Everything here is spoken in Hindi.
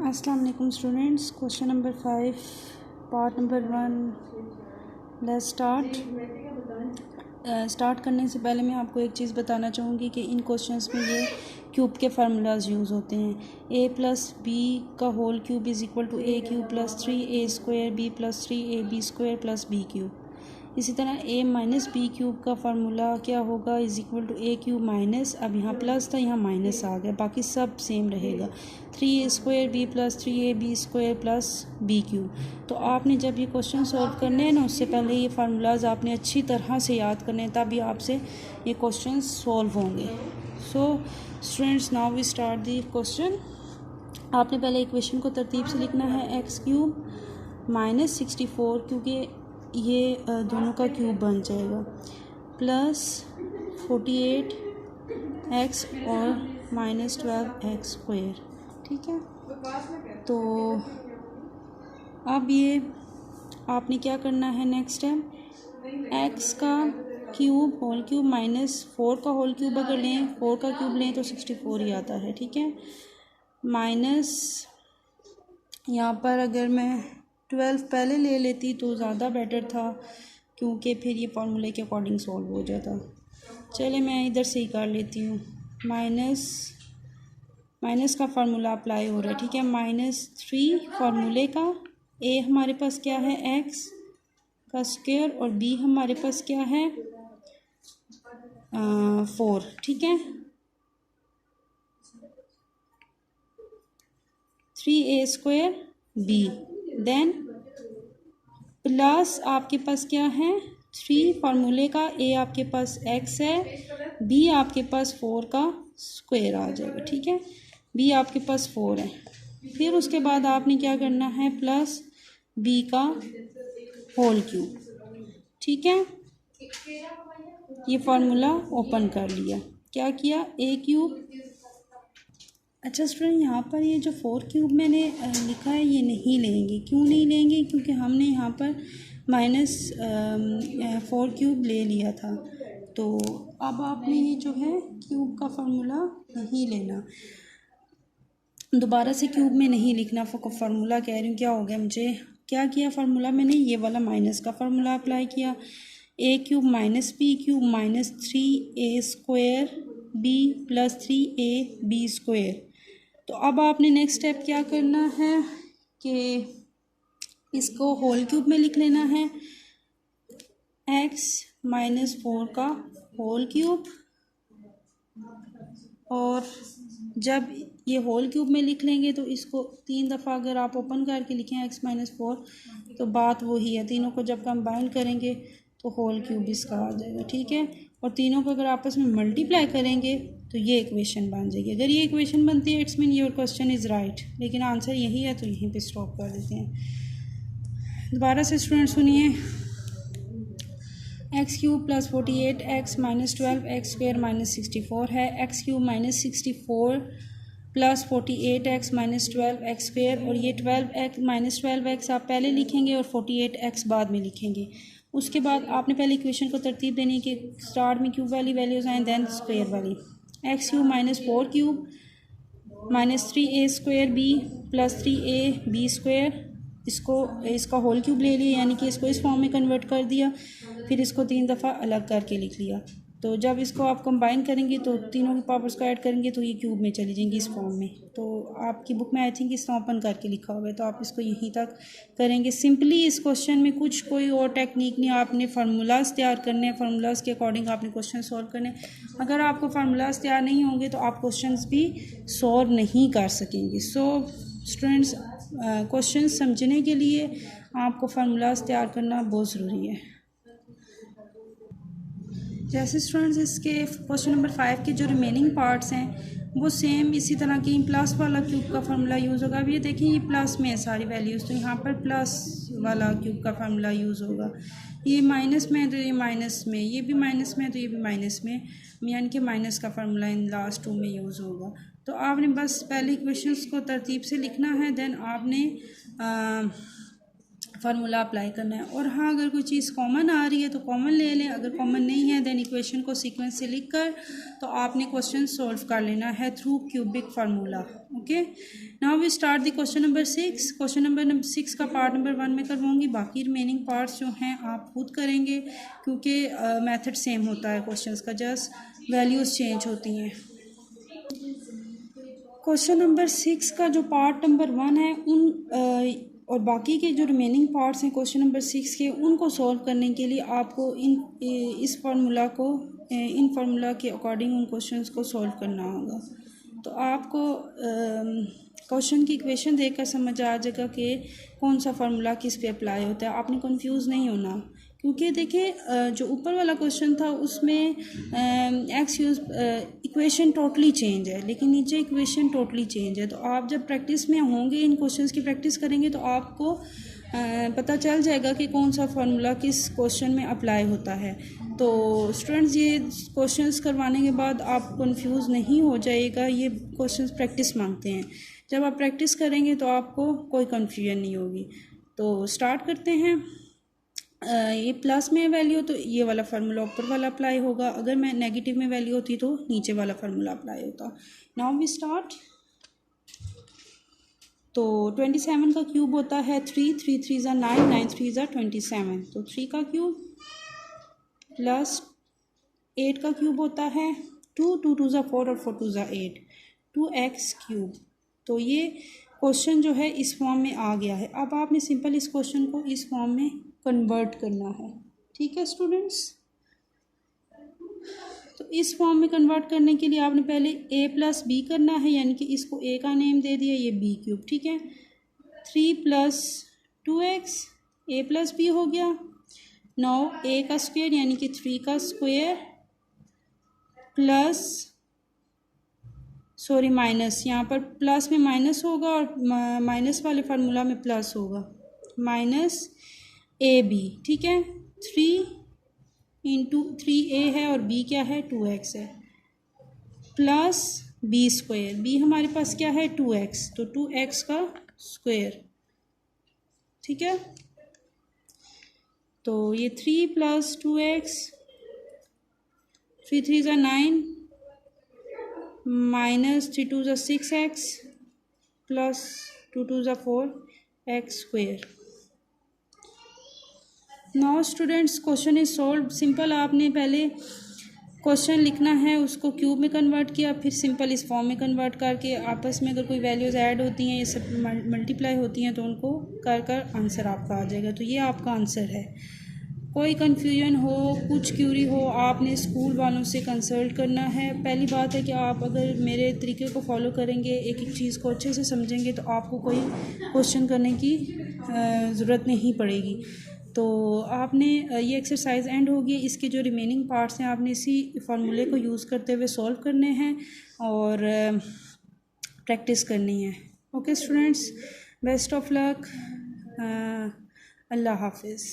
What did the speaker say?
अस्सलाम वालेकुम students. Question number 5 part number 1। Let's start करने से पहले मैं आपको एक चीज़ बताना चाहूँगी कि इन क्वेश्चंस में ये क्यूब के फार्मूलाज यूज़ होते हैं। a प्लस बी का whole cube is equal to a cube plus 3a square b plus 3ab square plus b cube. इसी तरह a माइनस बी क्यूब का फार्मूला क्या होगा, is equal to a cube minus, अब यहाँ प्लस था यहाँ माइनस आ गया, बाकी सब सेम रहेगा। 3a square b plus 3ab square plus b cube. तो आपने जब ये क्वेश्चन सॉल्व करने हैं ना, उससे पहले ये फार्मूलाज आपने अच्छी तरह से याद करने हैं, तभी आपसे ये क्वेश्चन सॉल्व होंगे। So students, now we start the question. आपने पहले इक्वेशन को तरतीब से लिखना है। एक्स क्यूब माइनस 64, क्योंकि ये दोनों का क्यूब बन जाएगा, प्लस 48 एक्स और माइनस 12 एक्स स्क्वायर। ठीक है, तो अब ये आपने क्या करना है, नेक्स्ट स्टेप, एक्स का क्यूब होल क्यूब माइनस 4 का होल क्यूब अगर लें, 4 का क्यूब लें तो 64 ही आता है। ठीक है, माइनस यहाँ पर अगर मैं 12 पहले ले लेती तो ज़्यादा बेटर था, क्योंकि फिर ये फार्मूले के अकॉर्डिंग सॉल्व हो जाता। चले मैं इधर से ही कर लेती हूँ। माइनस का फार्मूला अप्लाई हो रहा है। ठीक है, -3 फार्मूले का, a हमारे पास क्या है, x का स्क्वायर, और b हमारे पास क्या है, 4। ठीक है, 3a square b, then plus आपके पास क्या है, 3 फार्मूले का, a आपके पास x है, b आपके पास 4 का स्क्वायर आ जाएगा। ठीक है, b आपके पास 4 है। फिर उसके बाद आपने क्या करना है, प्लस b का होल क्यूब। ठीक है, ये फार्मूला ओपन कर लिया, क्या किया, a क्यूब। अच्छा स्टूडेंट, यहाँ पर ये जो 4 क्यूब मैंने लिखा है ये नहीं लेंगे। क्यों नहीं लेंगे, क्योंकि हमने यहाँ पर -4 क्यूब ले लिया था। तो अब आपने ये जो है क्यूब का फार्मूला नहीं लेना, दोबारा से क्यूब में नहीं लिखना। फार्मूला कह रही हूँ, क्या हो गया, मुझे क्या किया, फार्मूला मैंने ये वाला माइनस का फार्मूला अप्लाई किया। a cube minus B cube minus 3a square b plus 3ab square. तो अब आपने नेक्स्ट स्टेप क्या करना है कि इसको होल क्यूब में लिख लेना है, x माइनस 4 का होल क्यूब, और जब ये होल क्यूब में लिख लेंगे तो इसको 3 दफ़ा अगर आप ओपन करके लिखें x माइनस 4, तो बात वही है, तीनों को जब कंबाइन करेंगे तो होल क्यूब इसका आ जाएगा। ठीक है, और तीनों को अगर आपस में मल्टीप्लाई करेंगे तो ये इक्वेशन बन जाएगी। अगर ये इक्वेशन बनती है, it's mean your question is right, लेकिन आंसर यही है, तो यहीं पे स्टॉप कर देते हैं। दोबारा से स्टूडेंट सुनिए, x cube plus 48 x minus 12 x square minus 64 है। X cube minus 64 plus 48 x minus 12 x square, और ये 12 एक्स माइनस 12 एक्स आप पहले लिखेंगे और 48 एक्स बाद में लिखेंगे। उसके बाद आपने पहले इक्वेशन को तरतीब देनी है कि स्टार्ट में क्यूब वाली वैल्यूज़ आएँ, देन स्क्वायर वाली। X cube minus 4 cube minus 3a square b plus 3ab square, इसका होल क्यूब ले लिया, यानी कि इसको इस फॉर्म में कन्वर्ट कर दिया, फिर इसको 3 दफ़ा अलग करके लिख लिया। तो जब इसको आप कंबाइन करेंगे तो तीनों के पावर्स को ऐड करेंगे तो ये क्यूब में चली जाएंगी इस फॉर्म में। तो आपकी बुक में आई थिंक इस तरह ओपन करके लिखा हुआ है, तो आप इसको यहीं तक करेंगे। सिंपली इस क्वेश्चन में कुछ कोई और टेक्निक नहीं, आपने फार्मूलाज तैयार करने हैं, फार्मूलाज के अकॉर्डिंग आपने क्वेश्चन सॉल्व करने हैं। अगर आपको फार्मूलाज तैयार नहीं होंगे तो आप क्वेश्चन भी सॉल्व नहीं कर सकेंगे। सो स्टूडेंट्स, क्वेश्चन समझने के लिए आपको फार्मूलाज तैयार करना बहुत ज़रूरी है। जैसे स्टूडेंट्स, इसके क्वेश्चन नंबर 5 के जो रिमेनिंग पार्ट्स हैं वो सेम इसी तरह की प्लस वाला क्यूब का फार्मूला यूज़ होगा। अब ये देखें, ये प्लस में है सारी वैल्यूज़, तो यहाँ पर प्लस वाला क्यूब का फार्मूला यूज़ होगा। ये माइनस में है तो ये माइनस में, ये भी माइनस में है तो ये भी माइनस में, यानी कि माइनस का फार्मूला इन लास्ट 2 में यूज़ होगा। तो आपने बस पहले इक्वेशंस को तरतीब से लिखना है, देन आपने फार्मूला अप्लाई करना है। और हाँ, अगर कोई चीज़ कॉमन आ रही है तो कॉमन ले लें, अगर कॉमन नहीं है देन इक्वेशन को सीक्वेंस से लिख कर तो आपने क्वेश्चन सॉल्व कर लेना है through cubic formula. Okay, now we start the question number 6। Question number 6 का पार्ट नंबर 1 में करवाऊंगी, बाकी रिमेनिंग पार्ट्स जो हैं आप खुद करेंगे क्योंकि मेथड सेम होता है क्वेश्चंस का, जस्ट वैल्यूज़ चेंज होती हैं। क्वेश्चन नंबर 6 का जो पार्ट नंबर 1 है और बाकी के जो रिमेनिंग पार्ट्स हैं क्वेश्चन नंबर 6 के, उनको सॉल्व करने के लिए आपको इस फार्मूला के अकॉर्डिंग उन क्वेश्चंस को सॉल्व करना होगा। तो आपको क्वेश्चन की इक्वेशन देखकर समझ आ जाएगा कि कौन सा फार्मूला किस पे अप्लाई होता है। आपने कंफ्यूज नहीं होना, क्योंकि देखिए जो ऊपर वाला क्वेश्चन था उसमें इक्वेशन टोटली चेंज है, लेकिन नीचे इक्वेशन टोटली चेंज है। तो आप जब प्रैक्टिस में होंगे, इन क्वेश्चंस की प्रैक्टिस करेंगे तो आपको पता चल जाएगा कि कौन सा फार्मूला किस क्वेश्चन में अप्लाई होता है। तो स्टूडेंट्स, ये क्वेश्चंस करवाने के बाद आप कंफ्यूज नहीं हो जाएगा, ये क्वेश्चंस प्रैक्टिस मांगते हैं। जब आप प्रैक्टिस करेंगे तो आपको कोई कन्फ्यूजन नहीं होगी। तो स्टार्ट करते हैं। ये प्लस में वैल्यू तो ये वाला फार्मूला ऊपर वाला अप्लाई होगा, अगर मैं नेगेटिव में वैल्यू होती तो नीचे वाला फार्मूला अप्लाई होता। Now we start. तो 27 का क्यूब होता है 3, 3 3 ज़ा 9, 9 3 ज़ा 27। तो 3 का क्यूब प्लस 8 का क्यूब होता है 2, 2 2 ज़ा 4 और 4 2 ज़ा 8, 2x क्यूब। तो ये क्वेश्चन जो है इस फॉर्म में आ गया है। अब आपने सिंपल इस क्वेश्चन को इस फॉर्म में कन्वर्ट करना है। ठीक है स्टूडेंट्स, तो इस फॉर्म में कन्वर्ट करने के लिए आपने पहले a प्लस बी करना है, यानी कि इसको a का नेम दे दिया, ये b क्यूब। ठीक है, 3 plus 2x a plus B हो गया। नाउ a का स्क्वायर यानी कि 3 का स्क्वायर प्लस माइनस, यहाँ पर प्लस में माइनस होगा और माइनस वाले फार्मूला में प्लस होगा, माइनस ए बी। ठीक है, 3 इंटू 3a है और b क्या है 2x है, प्लस b स्क्वायर, b हमारे पास क्या है 2x, तो 2x का स्क्वायर। ठीक है, तो ये 3 प्लस 2x, 3 3 ज़ा 9, माइनस 3 2 ज़ा 6x प्लस 2 2 ज़ा 4x square. Now students, question is solve. Simple आपने पहले क्वेश्चन लिखना है, उसको क्यूब में कन्वर्ट किया, फिर सिंपल इस फॉर्म में कन्वर्ट करके आपस में अगर कोई वैल्यूज़ ऐड होती हैं या सब मल्टीप्लाई होती हैं तो उनको कर कर आंसर आपका आ जाएगा। तो ये आपका आंसर है। कोई कन्फ्यूजन हो, कुछ क्यूरी हो, आपने स्कूल वालों से कंसल्ट करना है। पहली बात है कि आप अगर मेरे तरीके को फॉलो करेंगे, एक एक चीज़ को अच्छे से समझेंगे तो आपको कोई क्वेश्चन करने की ज़रूरत नहीं पड़ेगी। तो आपने ये एक्सरसाइज एंड होगी, इसके जो रिमेनिंग पार्ट्स हैं आपने इसी फार्मूले को यूज़ करते हुए सॉल्व करने हैं और प्रैक्टिस करनी है। Okay students, best of luck, अल्लाह हाफिज़।